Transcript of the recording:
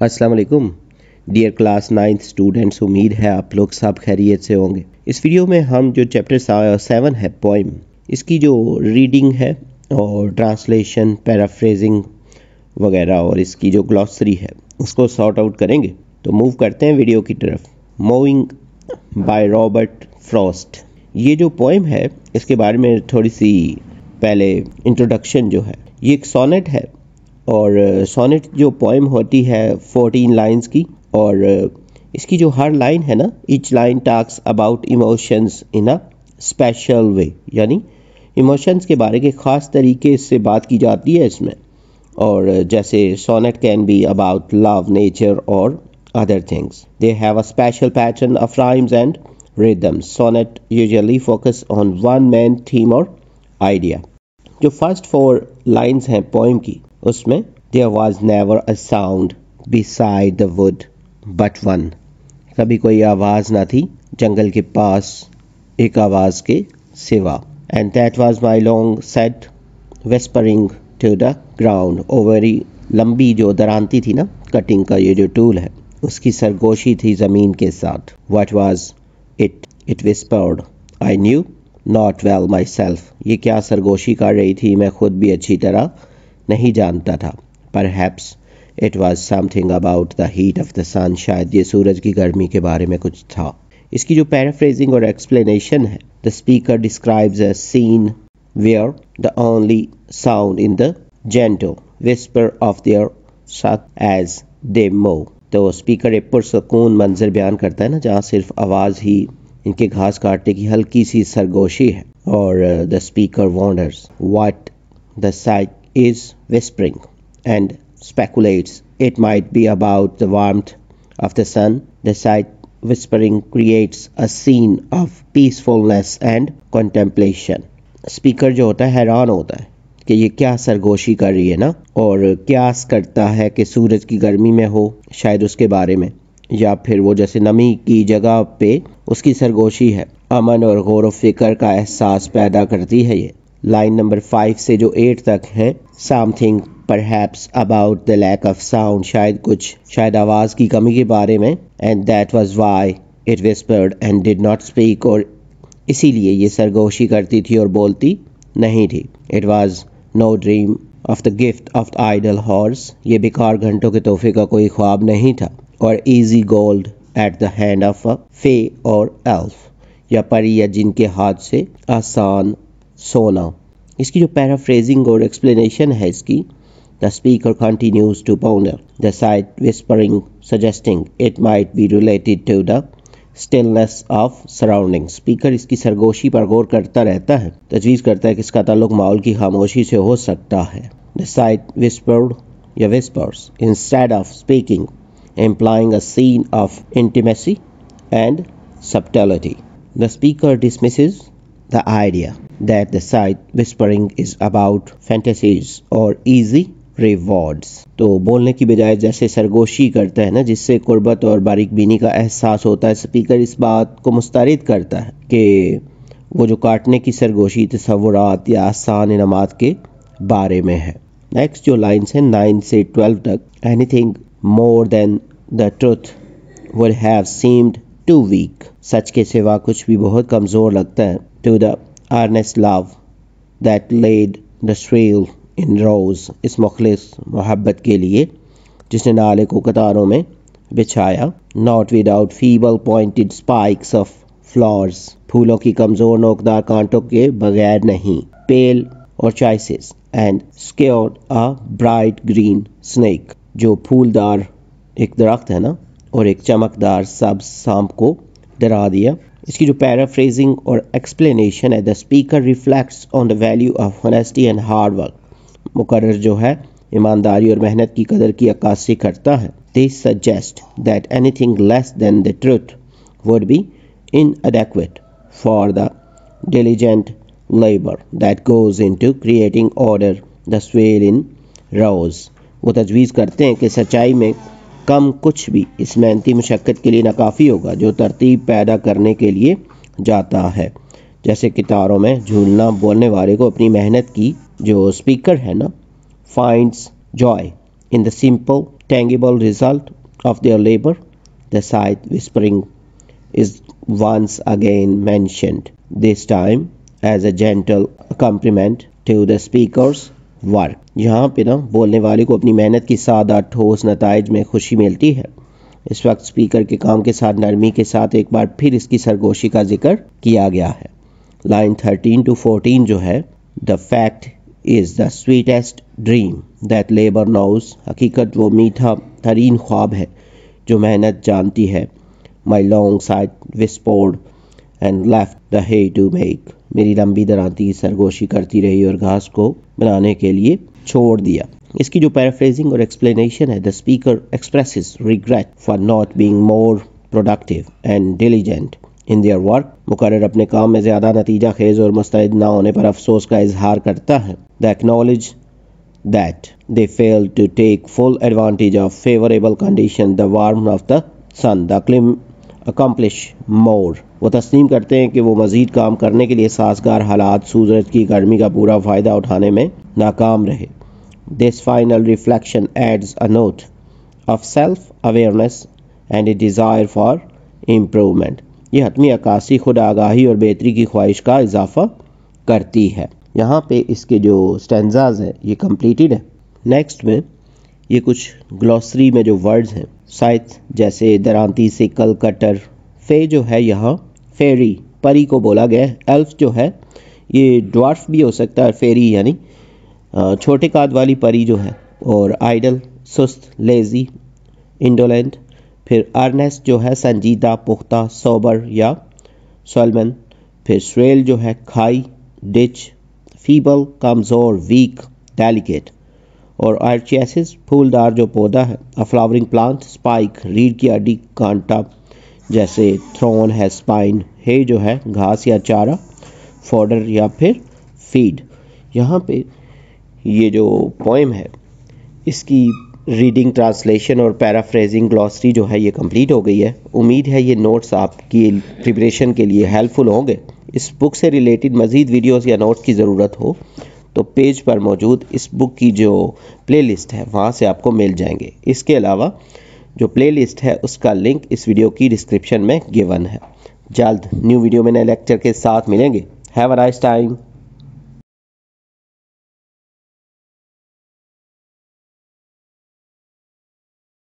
अस्सलाम वालेकुम dear class 9th students, उम्मीद है आप लोग सब खैरियत से होंगे। इस वीडियो में हम जो चैप्टर 7 है पोइम, इसकी जो रीडिंग है और ट्रांसलेशन, पैराफ्रेजिंग वगैरह और इसकी जो ग्लॉसरी है उसको सॉर्ट आउट करेंगे। तो मूव करते हैं वीडियो की तरफ। Moving by Robert Frost. ये जो पोइम है इसके बारे में थोड़ी सी पहले इंट्रोडक्शन जो है, ये एक सोनेट है और सोनेट जो पोइम होती है 14 लाइंस की, और इसकी जो हर लाइन है ना, each line talks about emotions in a special वे, यानी इमोशंस के बारे के ख़ास तरीके से बात की जाती है इसमें। और जैसे sonnet can be about love, nature और other things. They have a special pattern of rhymes and rhythms. Sonnet usually focus on one main theme और आइडिया। जो फर्स्ट 4 लाइंस हैं पोइम की, उसमें there was never a sound beside the wood but one. कभी कोई आवाज़ ना थी जंगल के पास एक आवाज़ के सिवा। And that was my long set whispering to the ground. ओवरी लंबी जो दरांती थी ना, कटिंग का ये जो टूल है, उसकी सरगोशी थी ज़मीन के साथ। What was it? It whispered I knew not well my self. ये क्या सरगोशी कर रही थी, मैं खुद भी अच्छी तरह नहीं जानता था। Perhaps it was something about the heat of the sun। शायद ये सूरज की गर्मी के बारे में कुछ था। इसकी जो पैराफ्रेजिंग और एक्सप्लेनेशन है, the speaker describes a scene where the only sound in the gentle whisper of their shut as they move। तो स्पीकर एक पुरसकून मंजर बयान करता है ना, जहाँ सिर्फ आवाज़ ही इनके घास काटने की हल्की सी सरगोशी है। और the speaker wonders what the sight is whispering and speculates it might be about the warmth of the sun. The sight whispering creates a scene of peacefulness and contemplation। Speaker जो होता है हैरान होता है कि ये क्या सरगोशी कर रही है ना, और क्यास करता है कि सूरज की गर्मी में हो शायद उसके बारे में, या फिर वो जैसे नमी की जगह पे उसकी सरगोशी है। अमन और गौर व फिक्र का एहसास पैदा करती है ये। लाइन नंबर 5 से जो 8 तक है, something perhaps about the lack of sound. शायद आवाज़ की कमी के बारे में। And that was why it whispered and did not speak. और इसीलिए ये सरगोशी करती थी और बोलती नहीं थी। It was no dream of the gift of idle hours. ये बेकार घंटों के तोहफे का कोई ख्वाब नहीं था। और easy gold at the hand of a फे और एल्फ, या परी या जिनके हाथ से आसान सोना। इसकी जो पैराफ्रेजिंग और एक्सप्लेनेशन है इसकी, the speaker continues to ponder the sight whispering suggesting it might be related to the stillness of surrounding. Speaker इसकी सरगोशी पर गौर करता रहता है, तजवीज़ करता है कि इसका ताल्लुक माहौल की खामोशी से हो सकता है। द साइट विस्पर्ड या whispers instead of speaking, implying a scene of intimacy and subtlety. The speaker dismisses the idea that the sight whispering is about fantasies or easy rewards। तो बोलने की बजाय जैसे सरगोशी करता है ना, जिससे कुर्बत और बारीक बीनी का एहसास होता है, स्पीकर इस बात को मुस्तरद करता है कि वो जो काटने की सरगोशी तसव्वुरात या आसान इनामात के बारे में है। नेक्स्ट जो लाइन्स हैं 9 से 12 तक, anything more than the truth would have seemed too weak। सच के सिवा कुछ भी बहुत कमज़ोर लगता है। To the earnest love that laid the trail in rows। इस मुखलिस मोहब्बत के लिए जिसने नाले को कतारों में बिछाया। Not without feeble pointed spikes of flowers। फूलों की कमज़ोर नोकदार कांटों के बगैर नहीं। Pale orchises and scared a bright green snake। जो फूलदार एक दरख्त है ना, और एक चमकदार सब्ज सांप को डरा दिया। इसकी जो पैराफ्रेजिंग और एक्सप्लेनेशन है, the speaker reflects on the value of honesty and hard work. मुकर्रर जो है ईमानदारी और मेहनत की कदर की अक्कासी करता है। They suggest that anything less than the truth would be inadequate for the diligent labor that goes into creating order, the swale in rows। वो तजवीज़ करते हैं कि सच्चाई में कम कुछ भी इस मेहनती मशक्क़त के लिए नाकाफ़ी होगा जो तरतीब पैदा करने के लिए जाता है। जैसे कितारों में झूलना। बोलने वाले को अपनी मेहनत की जो स्पीकर है ना, finds joy in the simple tangible result of their labor. The scythe whispering is once again mentioned, this time as a gentle accompaniment to the speaker's work. यहाँ पे ना बोलने वाले को अपनी मेहनत की सादा ठोस नताइज में खुशी मिलती है। इस वक्त स्पीकर के काम के साथ नरमी के साथ एक बार फिर इसकी सरगोशी का जिक्र किया गया है। लाइन 13 to 14 जो है, the fact is the sweetest dream that labour knows, हकीकत वो मीठा तरीन ख्वाब है जो मेहनत जानती है। My long scythe whispered and left the hay to make, मेरी लंबी दरांती सरगोशी करती रही और घास को बनाने के लिए छोड़ दिया। इसकी जो पैराफ्रेजिंग और एक्सप्लेनेशन है, the speaker expresses regret for not being more productive and diligent in their work, मुकर्रर अपने काम में ज़्यादा नतीजा खेज और मुस्तैद ना होने पर अफसोस का इजहार करता है। They acknowledge that they fail to take full advantage of favourable condition, the warm of the sun, the क्लिम अकम्पलिश मोर, वो तस्लीम करते हैं कि वो मज़ीद काम करने के लिए साजगार हालात, सूरज की गर्मी का पूरा फ़ायदा उठाने में नाकाम रहे। This final reflection adds a note of self awareness and A desire for improvement, ये हतमी अक्कासी खुद आगाही और बेहतरी की ख्वाहिश का इजाफा करती है। यहाँ पे इसके जो स्टैंजाज हैं ये कंप्लीटेड है। नेक्स्ट में ये कुछ ग्लॉसरी में जो वर्ड्स हैं, साइथ जैसे दरांती, सिकल, कटर, फे जो है यहाँ फेरी परी को बोला गया है। एल्फ जो है ये ड्वार्फ भी हो सकता है, फेरी यानी छोटे काद वाली परी जो है। और आइडल सुस्त, लेजी, इंडोलेंट। फिर अर्नेस्ट जो है संजीदा, पुख्ता, सोबर या सलमन। फिर स्वेल जो है खाई, डिच। फीबल कमज़ोर, वीक, डेलिकेट। और आर्चियासिस फूलदार जो पौधा है। अ फ्लावरिंग प्लांट, स्पाइक रीढ़ की हड्डी, कांटा जैसे थ्रोन है, स्पाइन। हे जो है घास या चारा, फॉडर या फिर फीड। यहाँ पे ये जो पोएम है इसकी रीडिंग, ट्रांसलेशन और पैराफ्रेजिंग ग्लॉसरी जो है ये कंप्लीट हो गई है। उम्मीद है ये नोट्स आपकी प्रिपरेशन के लिए हेल्पफुल होंगे। इस बुक से रिलेटेड मज़ीद वीडियोस या नोट्स की ज़रूरत हो तो पेज पर मौजूद इस बुक की जो प्लेलिस्ट है वहाँ से आपको मिल जाएंगे। इसके अलावा जो प्लेलिस्ट है उसका लिंक इस वीडियो की डिस्क्रिप्शन में गिवन है। जल्द न्यू वीडियो में नए लेक्चर के साथ मिलेंगे। Have a nice time.